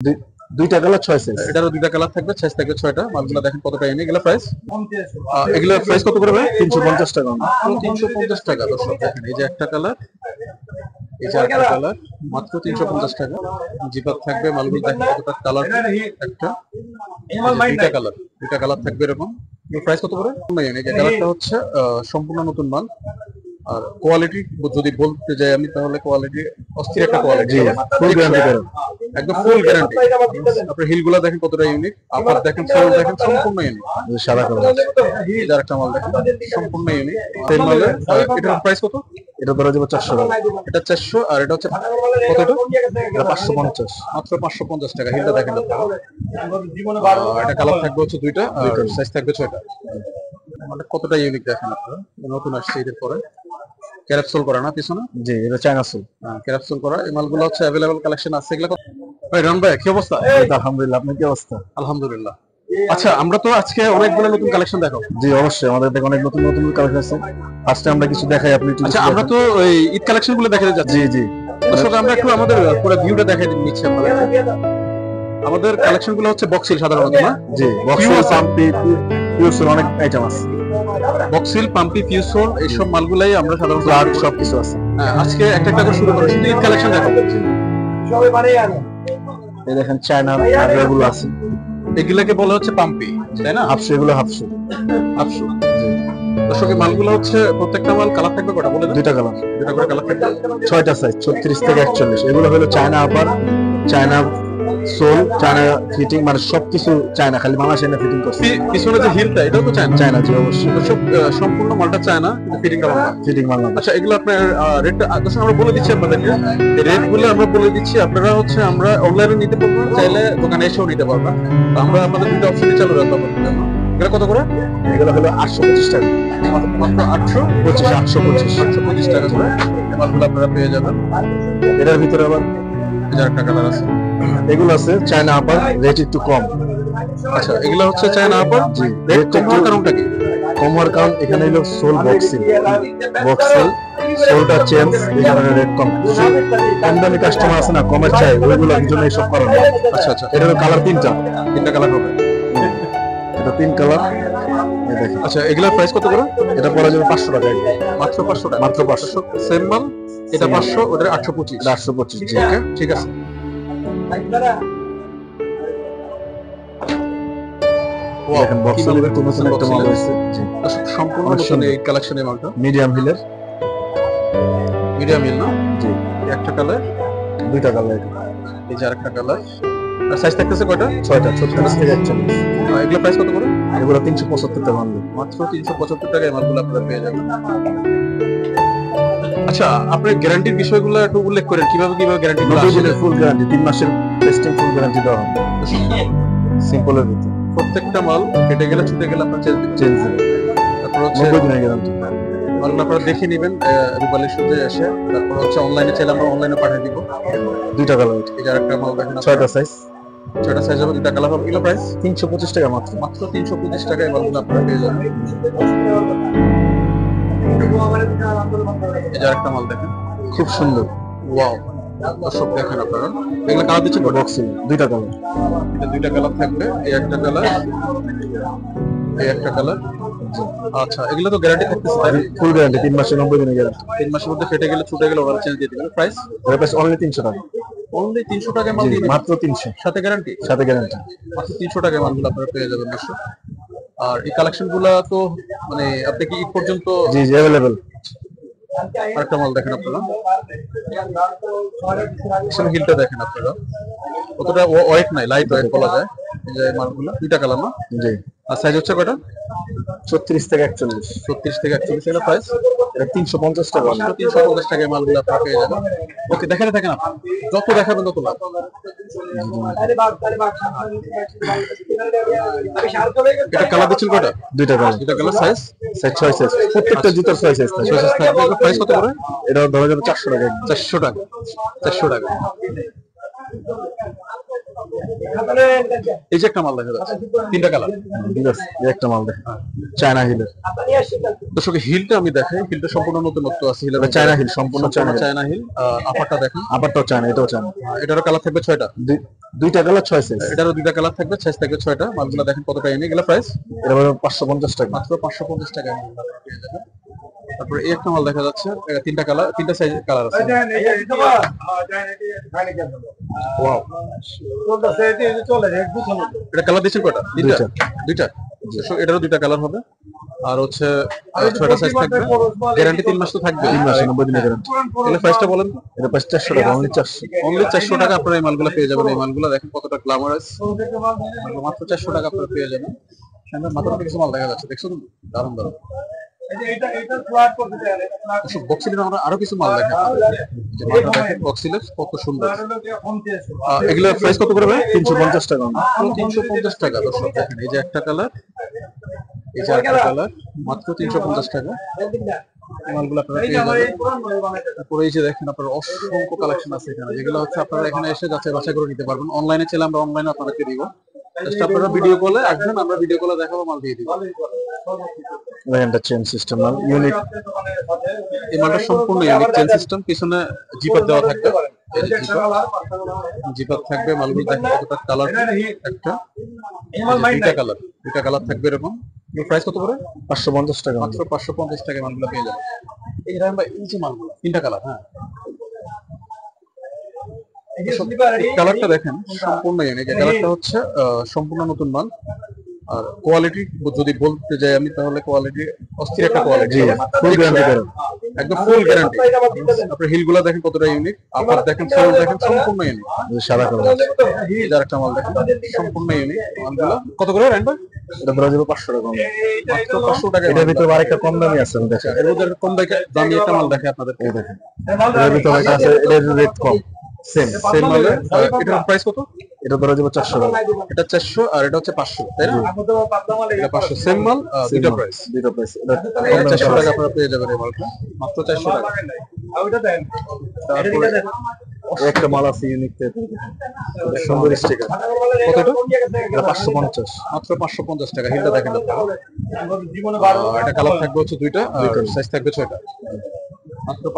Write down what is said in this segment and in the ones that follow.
দুইটা colour 6 size. এটারও দুইটা কালার থাকবে, সাইজ থাকবে 6টা। মালগুলো দেখেন কতটা ইউনিক। এগুলো প্রাইস, এগুলো প্রাইস কত করে ভাই? 350 টাকা। 350 টাকা। দর্শক দেখেন, এই যে একটা কালার, এই যে একটা কালার, মাত্র 350 টাকা। জিপার থাকবে। মালগুলো দেখেন কতটা কালার, একটা দুইটা কালার থাকবে এরকম। প্রাইস কত করে? এই কালারটা হচ্ছে সম্পূর্ণ নতুন মাল। আর কোয়ালিটি যদি বলতে যাই আমি, তাহলে কোয়ালিটি অস্থির একটা কোয়ালিটি, ফুল গ্যারান্টি করে, একদম ফুল গ্যারান্টি। আপনার হিলগুলো দেখেন কতটা ইউনিক, আপার দেখেন, সোল দেখেন সম্পূর্ণ ইউনিক, সাদা কালার। এটার একটা মাল দেখেন সম্পূর্ণ ইউনিক। সেম মালের এটার প্রাইস কত? এটা ধরা যাবে 400 টাকা। এটা 400, আর এটা হচ্ছে কত? এটা 550, মাত্র 550 টাকা। হিলটা দেখেন আপনারা। এটা কালার থাকবে হচ্ছে দুইটা, আর সাইজ থাকবে 6টা। মানে কতটা ইউনিক দেখেন আপনারা। নতুন আসছে এর পরে, ক্যাপসুল করা না পিছনে? জি, এটা চায়না সুল। হ্যাঁ, ক্যাপসুল করা। এই মালগুলো হচ্ছে अवेलेबल কালেকশন আছে। এগুলো ভাই রন ভাই, কি অবস্থা? আলহামদুলিল্লাহ, আপনার কি অবস্থা? আলহামদুলিল্লাহ। আচ্ছা, আমরা তো আজকে অনেকগুলো নতুন কালেকশন দেখাবো। জি অবশ্যই, আমাদের দেখে অনেক নতুন নতুন কালেকশন আছে। ফার্স্টে আমরা কিছু দেখাই, আপনি একটু। আচ্ছা, আমরা তো ওই ঈদ কালেকশন গুলো দেখাতে যাচ্ছি। জি জি, দর্শক আমরা একটু আমাদের পুরো ভিউটা দেখাই নিচ্ছি আপনাদের। আমাদের কালেকশন গুলো হচ্ছে বক্সিল সাধারণত না? জি, বক্সিল, পাম্পি, পিউসল, অনেক আইটেম আছে। বক্সিল, পাম্পি, পিউসল, এইসব মালগুলাই আমরা সাধারণত ফ্ল্যাট সবকিছু আছে। আজকে একটা একটা করে শুরু করব। শুধু ঈদ কালেকশন দেখাবো। এই দেখেন চায়না নাগরাগুলো আছে। এগুলাকে বলা হচ্ছে পাম্পি, তাই না? হাফশো, এগুলো হাফশো। হাফশো। দর্শক, এই মালগুলো হচ্ছে প্রত্যেকটা মাল কালার থাকবে কটা বলে? দুইটা কালার, দুইটা করে কালার থাকবে। 6টা সাইজ, 36 থেকে 41। এগুলো হলো চায়না আপার, চায়না সোল, চায়না ফিটিং, মানে সবকিছু চায়না, খালি বাংলাদেশে না ফিটিং করছে। পিছনে যে হিলটা, এটাও তো চায়না? চায়না, জি অবশ্যই। দর্শক, সম্পূর্ণ মালটা চায়না, কিন্তু ফিটিংটা বাংলা। ফিটিং বাংলা। আচ্ছা, এগুলো আপনার রেটটা দর্শক আমরা বলে দিচ্ছি আপনাদেরকে। এই রেটগুলো আমরা বলে দিচ্ছি। আপনারা হচ্ছে আমরা অনলাইনে নিতে পারবেন, চাইলে দোকানে এসেও নিতে পারবেন। আমরা আপনাদের দুটো অপশনই চালু রাখবো আপনাদের জন্য। এগুলো কত করে? এগুলো হলো 825 টাকা। মাত্র 825 টাকা করে এই মালগুলো আপনারা পেয়ে যাবেন। এটার ভিতরে আবার 1000 টাকা কালার আছে। এগুলো আছে চায়না আপার, রেট একটু কম। আচ্ছা, এগুলো হচ্ছে চায়না আপার। জি, রেট কম হওয়ার কারণটা কি? কম হওয়ার কারণ এখানে হলো সোল বক্সিং, সোলটা চেঞ্জ, এই কারণে রেট কম। কম দামি কাস্টমার আছে না, কমের চাই, ওইগুলো জন্য এইসব করানো। আচ্ছা আচ্ছা, এটার কালার তিনটা কালার হবে। এটা 3 কালার। আচ্ছা, এগুলোর প্রাইস কত করে? এটা পড়া যাবে 500 টাকা। মাত্র 500 টাকা। মাত্র 500। সেম মাল, এটা 500, ওটা 825। 825। জি, ওকে, ঠিক আছে। দেখেন বক্সের নতুন নতুন একটা মাল হয়েছে। জি, সম্পূর্ণ নতুন এই কালেকশনের মালটা। মিডিয়াম হিলের, মিডিয়াম হিল না? জি, একটা কালার, দুইটা কালার। এই যে আরেকটা কালার। আর সাইজ থাকতেছে কয়টা? 6টা, 36 থেকে 41। এগুলো প্রাইস কত করে? এগুলো 375 টাকা মাল। মাত্র 375 টাকায় মালগুলো আপনারা পেয়ে যাবেন। আচ্ছা, আপনি গ্যারান্টির বিষয়গুলো একটু উল্লেখ করেন, কিভাবে গ্যারান্টি? 90 দিনের ফুল গ্যারান্টি, 3 মাসের টেস্টিং ফুল গ্যারান্টি দেওয়া হবে। সিম্পলের ভিতরে প্রত্যেকটা মাল কেটে গেলে, ছুটে গেলে আপনার চেঞ্জ দেবে। তারপর হচ্ছে 90 দিনের গ্যারান্টি। মালগুলো আপনারা দেখে নেবেন রূপালী সুজে এসে। তারপর হচ্ছে অনলাইনে চাইলে আমরা অনলাইনে পাঠিয়ে দিব। দুইটা কালার। এই যে আরেকটা মাল দেখেন, 6টা সাইজ, 6টা সাইজ হবে, দুইটা কালার হবে। এগুলো প্রাইস 325 টাকা মাত্র। মাত্র 325 টাকায় মালগুলো আপনারা পেয়ে যাবেন। এই যে আরেকটা মাল দেখেন, খুব সুন্দর। ওয়াও, দর্শক দেখেন আপনারা। এগুলো কালার দিচ্ছে বক্সিং, দুইটা কালার। এটা দুইটা কালার থাকবে, এই একটা কালার, এই একটা কালার। আচ্ছা, এগুলো তো গ্যারান্টি থাকতেছে তাই? ফুল গ্যারান্টি, 3 মাসে 90 দিনের গ্যারান্টি। 3 মাসের মধ্যে ফেটে গেলে, ছুটে গেলে ওরা চেঞ্জ দিয়ে দিবেন। প্রাইস? এর প্রাইস অনলি 300 টাকা। অনলি 300 টাকায় মাল দিবেন? মাত্র 300, সাথে গ্যারান্টি? সাথে গ্যারান্টি। মাত্র 300 টাকায় মালগুলো আপনারা পেয়ে যাবেন দর্শক। আর এই কালেকশনগুলো তো মানে আপনি কি ঈদ পর্যন্ত? জি জি, अवेलेबल। আরেকটা মাল দেখেন আপনারা, হিলটা দেখেন আপনারা, কতটা ওয়েট নাই, লাইট ওয়েট বলা যায়। এই যে মালগুলো দুইটা কালার না? জি। আর সাইজ হচ্ছে কয়টা? 36 থেকে 41। 36 থেকে 41। এর প্রাইস? এটা 350 টাকা। 350 টাকায় মালগুলো আপনারা পেয়ে যাবেন। ওকে, দেখাতে থাকেন আপনি, যত দেখাবেন তত লাভ। এটা কালার দিচ্ছেন কয়টা? দুইটা কালার। দুইটা কালার। সাইজ? Size 6 size. প্রত্যেকটা জুতার 6 সাইজ থাকে। 6 সাইজ থাকবে। এর প্রাইস কত করে? এটা ধরা যাবে 400 টাকা। 400 টাকা। 400 টাকা। এই যে একটা মাল দেখা যাচ্ছে, তিনটা কালার। ঠিক আছে, এই একটা মাল দেখেন, চায়না হিলের। দর্শক হিলটা আমি দেখাই, হিলটা সম্পূর্ণ নতুনত্ব আছে। হিলের চায়না হিল, সম্পূর্ণ চায়না হিল। China heel. আপারটা দেখেন, আপারটাও চায়না, এটাও চায়না। এটারও কালার থাকবে 6টা। দুইটা কালার 6 সাইজ। এটারও দুইটা কালার থাকবে, সাইজ থাকবে 6টা। মালগুলো দেখেন কতটা এনে গেলে প্রাইস এটা হলো 550 টাকা, মাত্র 550 টাকা পেয়ে যাবেন। তারপরে এই একটা মাল দেখা যাচ্ছে, তিনটা কালার, তিনটা সাইজ কালার আছে। ওয়াও, এটা কালার দিচ্ছেন কয়টা? দুইটা। এটারও দুইটা কালার হবে। আর হচ্ছে 6টা সাইজ থাকবে। গ্যারান্টি 3 মাস তো থাকবে। 3 মাস 90 দিনের গ্যারান্টি। এগুলো প্রাইসটা বলেন তো? এটা 400 টাকা, অনলি 400। অনলি 400 টাকা আপনারা এই মালগুলো পেয়ে যাবেন। এই মালগুলো দেখেন কতটা গ্ল্যামারাস, মাত্র 400 টাকা আপনারা পেয়ে যাবেন। সামনে মাত্র কিছু মাল দেখা যাচ্ছে, দেখছো? দারুণ দারুণ। বক্সিলের আমরা আরো কিছু মাল দেখেন, যে মালটা দেখেন বক্সিলের কত সুন্দর। এগুলোর প্রাইস কত করে ভাই? 350 টাকা। 350 টাকা। দর্শক দেখেন, এই যে একটা কালার, এই যে একটা কালার, মাত্র 350 টাকা। মালগুলো আপনারা পেয়ে যাবেন। তারপরে এই যে দেখেন, আপনার অসংখ্য কালেকশন আছে এখানে, যেগুলো হচ্ছে আপনারা এখানে এসে যাচাই বাছাই করে নিতে পারবেন। অনলাইনে চাইলে আমরা অনলাইনে আপনাদেরকে দিব। জাস্ট আপনারা ভিডিও কলে আসবেন, আমরা ভিডিও কলে দেখাবো, মাল দিয়ে দিব। দেখেন, এটা চেন সিস্টেম মাল, ইউনিক। এই মালটা সম্পূর্ণ ইউনিক চেন সিস্টেম, পিছনে জিপার দেওয়া থাকবে। এই যে জিপার থাকবে। মালগুলো দেখেন কতটা কালার, একটা দুইটা কালার থাকবে এরকম। প্রাইস কত করে? 550 টাকা। মাত্র 550 টাকা মালগুলো পেয়ে যাবেন। এই যে মালগুলো তিনটা কালার। হ্যাঁ, কালারটা দেখেন সম্পূর্ণ ইউনিক। এই কালারটা হচ্ছে সম্পূর্ণ নতুন মাল। আর কোয়ালিটি যদি বলতে যাই আমি, তাহলে কোয়ালিটি অস্থির একটা কোয়ালিটি, ফুল গ্যারান্টি, একদম ফুল গ্যারান্টি। আপনার হিলগুলো দেখেন কতটা ইউনিক, আপার দেখেন, সোল দেখেন, সম্পূর্ণ ইউনিক। সাদা কালার। এই যে আরেকটা মাল দেখেন, সম্পূর্ণ ইউনিক। মালগুলো কত করে রাখবেন? এটা ধরা যাবে 500 টাকা, মাত্র 500 টাকা। এটার ভিতরে আরেকটা কম দামি আছে, দেখেন। এর মধ্যে কম দামি একটা মাল দেখে আপনাদের, এই দেখেন, এটার ভিতরে একটা আছে, এটার রেট কম, সেম মালে। এটার প্রাইস কত? এটা ধরা যাবে 400 টাকা। এটা 400 আর এটা হচ্ছে 500, তাই না? এটা 500, সেম মাল, দুটো প্রাইস। দুটো প্রাইস। এটা 400 টাকা আপনারা পেয়ে যাবেন এই মালটা, মাত্র 400 টাকা। তারপরে একটা মাল আছে ইউনিক, সুন্দর স্টিকার। কতটা? এটা 550, মাত্র 550 টাকা। হিলটা দেখেন আপনারা, এটা কালার থাকবে হচ্ছে দুইটা, আর সাইজ থাকবে 6টা।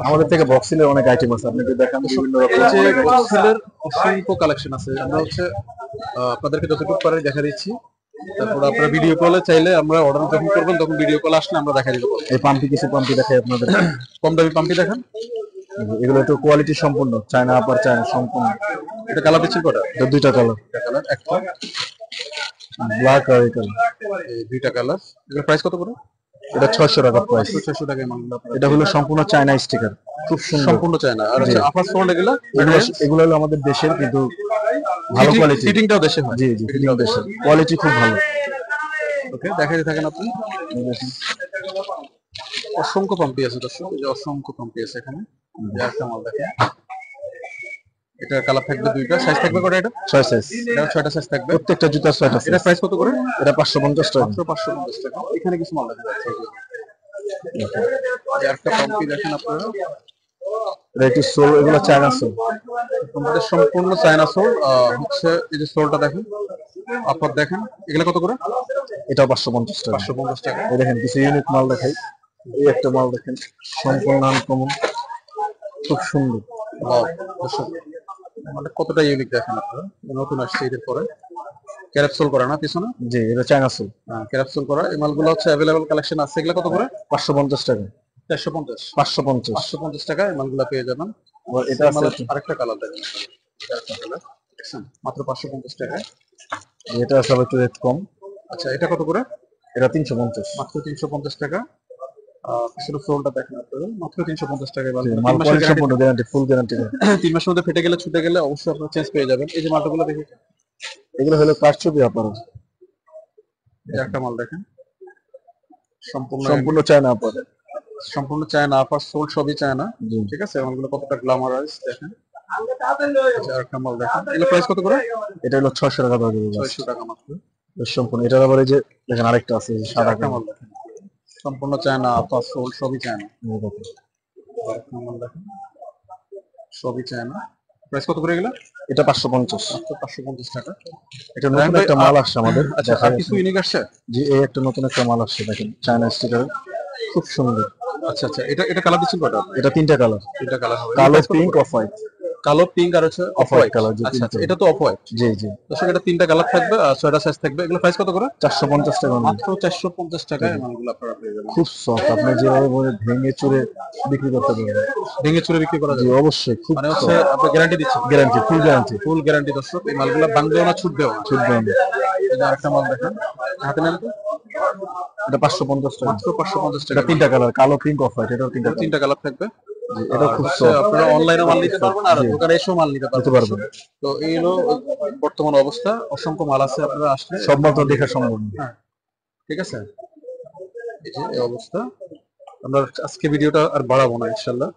আমাদের থেকে বক্সিলের অনেক আইটেম আছে, আপনি দেখান। বিভিন্ন রকম বক্সিলের অসংখ্য কালেকশন আছে। আমরা হচ্ছে আপনাদেরকে যতটুকু পারি দেখা দিচ্ছি। তারপর আপনারা ভিডিও কলে চাইলে, আমরা অর্ডার যখন করবেন তখন ভিডিও কল আসলে আমরা দেখা দিতে পারবো। এই পাম্পি, কিছু পাম্পি দেখাই আপনাদের। কম দামি পাম্পি দেখেন, এগুলো একটু কোয়ালিটি সম্পূর্ণ, চায়না আপার, চায়না সম্পূর্ণ। এটা কালার দিচ্ছেন কটা? দুইটা কালার, একটা ব্ল্যাক আর এই কালার। এই দুইটা কালার। এটার প্রাইস কত করে? এটা 600 টাকা প্রাইস। 600 টাকায় মালগুলো। এটা হলো সম্পূর্ণ চায়না স্টিকার, খুব সুন্দর, সম্পূর্ণ চায়না। আর হচ্ছে আপার সোল, এগুলো হলো আমাদের দেশের, কিন্তু ভালো কোয়ালিটি। ফিটিংটাও দেশে হয়। জি, ফিটিংটাও দেশের, কোয়ালিটি খুব ভালো। ওকে, দেখাতে থাকেন আপনি। অসংখ্য পাম্পি আছে দর্শক, এই যে অসংখ্য পাম্পি আছে এখানে। একটা মাল দেখেন, এটার কালার থাকবে দুইটা, সাইজ থাকবে কটা? এটা 6 সাইজ। এটা 6টা সাইজ থাকবে, প্রত্যেকটা জুতা 6টা সাইজ। এটা প্রাইস কত করে? এটা 550 টাকা, মাত্র 550 টাকা। এখানে কিছু মাল দেখা যাচ্ছে, এই একটা পাম্পি দেখেন আপনারা। এটা একটু সোল, এগুলো চায়না সোল, আমাদের সম্পূর্ণ চায়না সোল। হচ্ছে এই যে সোলটা দেখেন, আপার দেখেন, এগুলো কত করে? এটা 550 টাকা। 550 টাকা। এই দেখেন কিছু ইউনিক মাল দেখাই। এই একটা মাল দেখেন, সম্পূর্ণ আনকমন, খুব সুন্দর। মানে কতটা ইউনিক দেখেন আপনারা। নতুন আসছে ঈদের পরে, ক্যাপসুল করা না পিছনে? জি, এটা চায়না সোল, ক্যাপসুল করা। এই মালগুলো হচ্ছে अवेलेबल কালেকশন আছে। এগুলো কত করে? 550 টাকা। 450, 550 টাকা এই মালগুলো পেয়ে যাবেন। এটা আছে আরেকটা কালার দেখেন, মাত্র 550 টাকা। এটা আছে একটু রেট কম। আচ্ছা, এটা কত করে? এটা 350, মাত্র 350 টাকা। পিছনে সোলটা দেখেন আপনারা, মাত্র 350 টাকা। মাল কোয়ালিটি সম্পূর্ণ গ্যারান্টি, ফুল গ্যারান্টি। 3 মাসের মধ্যে ফেটে গেলে, ছুটে গেলে অবশ্যই আপনারা চেঞ্জ পেয়ে যাবেন। এই যে মালগুলো দেখেন, এগুলো হলো কারচুপি আপার। এই একটা মাল দেখেন, সম্পূর্ণ চায়না আপার, সম্পূর্ণ চায়না আপার, সোল সবই চায়না। ঠিক আছে, মালগুলো কতটা গ্ল্যামারাইজ দেখেন। আরেকটা মাল দেখেন, এগুলো প্রাইস কত করে? এটা হলো 600 টাকা দাম। 600 টাকা মাত্র সম্পূর্ণ। এটার আবার এই যে দেখেন আরেকটা আছে, সাদা মাল দেখেন, সম্পূর্ণ চায়না আপার, সোল সবই চায়না। আরেকটা মাল দেখেন, সবই চায়না। প্রাইস কত করে গেল? এটা 550। 550 টাকা। এটা নতুন একটা মাল আসছে আমাদের। আচ্ছা, আর কিছু ইউনিক আসছে? জি, এই একটা নতুন একটা মাল আসছে, দেখেন চায়না স্টিকার, খুব সুন্দর। আচ্ছা আচ্ছা, এটা কালার দিচ্ছেন কয়টা? এটা 3টা কালার, তিনটা কালার হবে। কালো, পিঙ্ক, অফ হোয়াইট। কালো, পিঙ্ক আর হচ্ছে off off white white colour, জি আচ্ছা আচ্ছা, 3টা। এটা তো অফ হোয়াইট। জি জি, দর্শক এটা তিনটা কালার থাকবে আর 6টা সাইজ থাকবে। এগুলো প্রাইস কত করে? 450 টাকা। মাত্র 450 টাকায় মালগুলো আপনারা পেয়ে যাবেন। খুব সফট, আপনি যেভাবে বলে ভেঙে চুরে বিক্রি করতে পারবেন। ভেঙে চুরে বিক্রি করা জি যাবে? অবশ্যই, খুব মানে হচ্ছে আপনি গ্যারান্টি দিচ্ছেন? Guarantee, full guarantee. Full guarantee দর্শক, এই মালগুলো ভাঙবেও না, ছুটবেও না। ছুটবে না। এটা আরেকটা মাল দেখেন, হাতে নেন তো। এটা 550 টাকা। মাত্র 550 এটা টাকা। 3টা কালার, কালো, পিঙ্ক, অফ হোয়াইট, এটাও 3টা কালার। তিনটা কালার থাকবে। এটা আর খুব হচ্ছে সফট, আপনারা অনলাইনে মাল নিতে পারবেন আর জি। দোকানে এসেও মাল নিতে নিতে পারবেন। পারবেন। তো এই হলো বর্তমান অবস্থা, অসংখ্য মাল আছে, আপনারা আসলে সব মাল তো দেখা সম্ভব না। হ্যাঁ, ঠিক আছে। এই যে এই অবস্থা। আমরা আজকে ভিডিওটা আর বাড়াবো না ইনশাল্লাহ।